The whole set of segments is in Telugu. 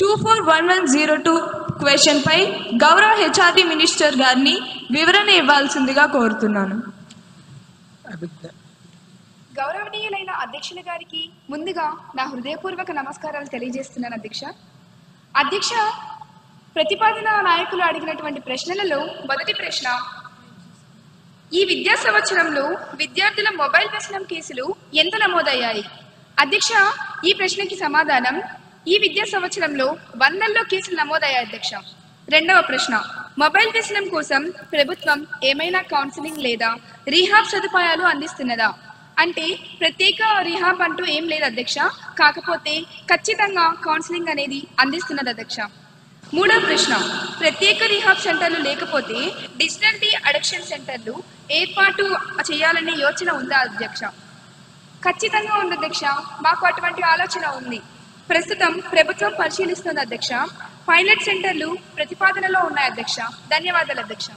241102 క్వశ్చన్ పై గౌరవ హెచ్ఆర్డి మినిస్టర్ గారిని వివరణ ఇవ్వాల్సిందిగా కోరుతున్నాను. గౌరవనీయులైన అధ్యక్షుల గారికి ముందుగా నా హృదయపూర్వక నమస్కారాలు తెలియజేస్తున్నాను. అధ్యక్ష, ప్రతిపాదన నాయకులు అడిగినటువంటి ప్రశ్నలలో మొదటి ప్రశ్న, ఈ విద్యా సంవత్సరంలో విద్యార్థుల మొబైల్ వ్యసనం కేసులు ఎంత నమోదయ్యాయి? అధ్యక్ష, ఈ ప్రశ్నకి సమాధానం, ఈ విద్యా సంవత్సరంలో 100లో కేసులు నమోదయ్యాయి అధ్యక్ష. రెండవ ప్రశ్న, మొబైల్ వ్యసనం కోసం ప్రభుత్వం ఏమైనా కౌన్సిలింగ్ లేదా రీహాబ్ సదుపాయాలు అందిస్తున్నదా? అంటే ప్రత్యేక రీహాబ్ అంటూ ఏం లేదు అధ్యక్ష, కాకపోతే ఖచ్చితంగా కౌన్సిలింగ్ అనేది అందిస్తున్నది అధ్యక్ష. మూడవ ప్రశ్న, ప్రత్యేక రీహాబ్ సెంటర్లు లేకపోతే డిజిటల్ డి అడిక్షన్ సెంటర్లు ఏర్పాటు చేయాలనే యోచన ఉందా అధ్యక్ష? ఖచ్చితంగా ఉంది అధ్యక్ష, మాకు అటువంటి ఆలోచన ఉంది. ప్రస్తుతం ప్రభుత్వం పరిశీలిస్తుంది అధ్యక్ష. పైలట్ సెంటర్లు ప్రతిపాదనలో ఉన్నాయి అధ్యక్ష. ధన్యవాదాలు అధ్యక్ష.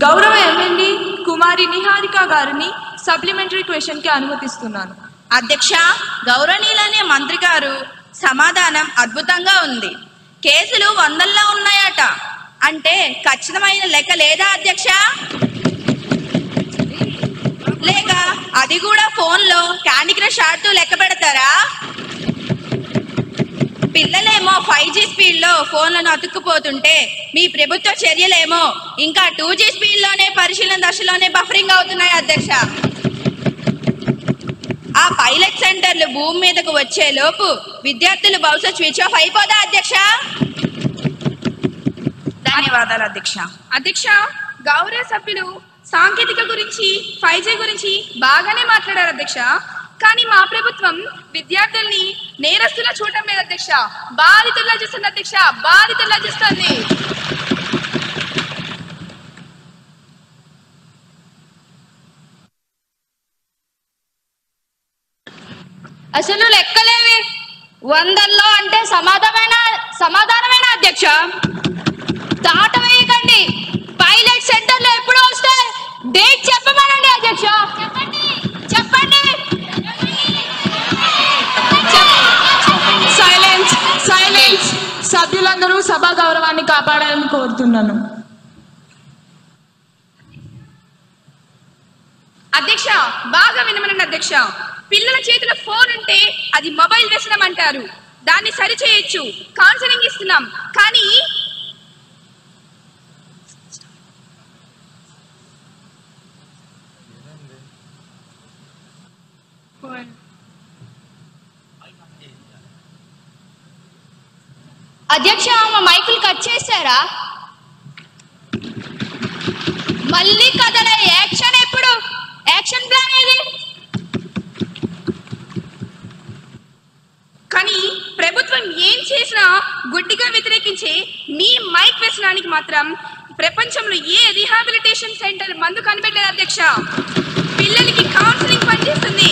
గౌరవ ఎమ్మెల్యే కుమారి నిహారిక గారిని సప్లిమెంటరీ క్వశ్చన్ కి అనుమతిస్తున్నాను. అధ్యక్ష, గౌరవనీయులనే మంత్రి గారు సమాధానం అద్భుతంగా ఉంది. కేసులు 100లో ఉన్నాయట అంటే ఖచ్చితమైన లెక్క లేదా అధ్యక్ష? లేక అది కూడా ఫోన్లో క్యాండీ క్రష్ ఆడుతూ లెక్క పెడతారా? పిల్లలేమో 5G స్పీడ్లో ఫోన్లను అతుక్కుపోతుంటే మీ ప్రభుత్వ చర్యలేమో ఇంకా 2G స్పీడ్లోనే పరిశీలన దశలోనే బఫరింగ్ అవుతున్నాయి అధ్యక్ష. ఆ పైలట్ సెంటర్లు భూమి మీదకు వచ్చే లోపు విద్యార్థులు బహుశా స్విచ్ ఆఫ్ అయిపోదా అధ్యక్ష? ధన్యవాదాలు అధ్యక్ష. అధ్యక్ష, గౌరవ సభ్యులు సాంకేతిక గురించి 5G గురించి బాగానే మాట్లాడారు అధ్యక్ష. కానీ మా ప్రభుత్వం విద్యార్థుల్ని నేరస్తులా చూడటం లేదు అధ్యక్ష, బాధితుల్లా చూస్తుంది అధ్యక్ష, బాధితుల్లా చూస్తుంది. అసలు లెక్కలేవి 100లో అంటే సమాధానమేనా అధ్యక్ష? దాట వేయకండి. పైలట్ సెంటర్లో ఎప్పుడు వస్తాయి? డేట్ చెప్పమనండి అధ్యక్ష. చెప్పండి. Silence silence. సభ్యులందరూ సభా గౌరవాన్ని కాపాడాలని కోరుతున్నాను. అధ్యక్ష, బాగా వినమనండి అధ్యక్ష. పిల్లల చేతిలో ఫోన్ ఉంటే అది మొబైల్ వ్యసనం అంటారు. దాన్ని సరిచేయచ్చు, కౌన్సిలింగ్ ఇస్తున్నాం. కానీ అధ్యక్ష, మా మైకులు కట్ చేశారా? మళ్ళీ కదలే. యాక్షన్ ఎప్పుడు? యాక్షన్ ప్లాన్ ఏది? కానీ ప్రభుత్వం ఏం చేసినా గుడ్డిగా వ్యతిరేకించే మీ మైక్ వ్యసనానికి మాత్రం ప్రపంచంలో ఏ రీహాబిలిటేషన్ సెంటర్ మందు కనిపెట్టలేదు అధ్యక్ష. పిల్లలకి కౌన్సిలింగ్ పనిచేస్తుంది.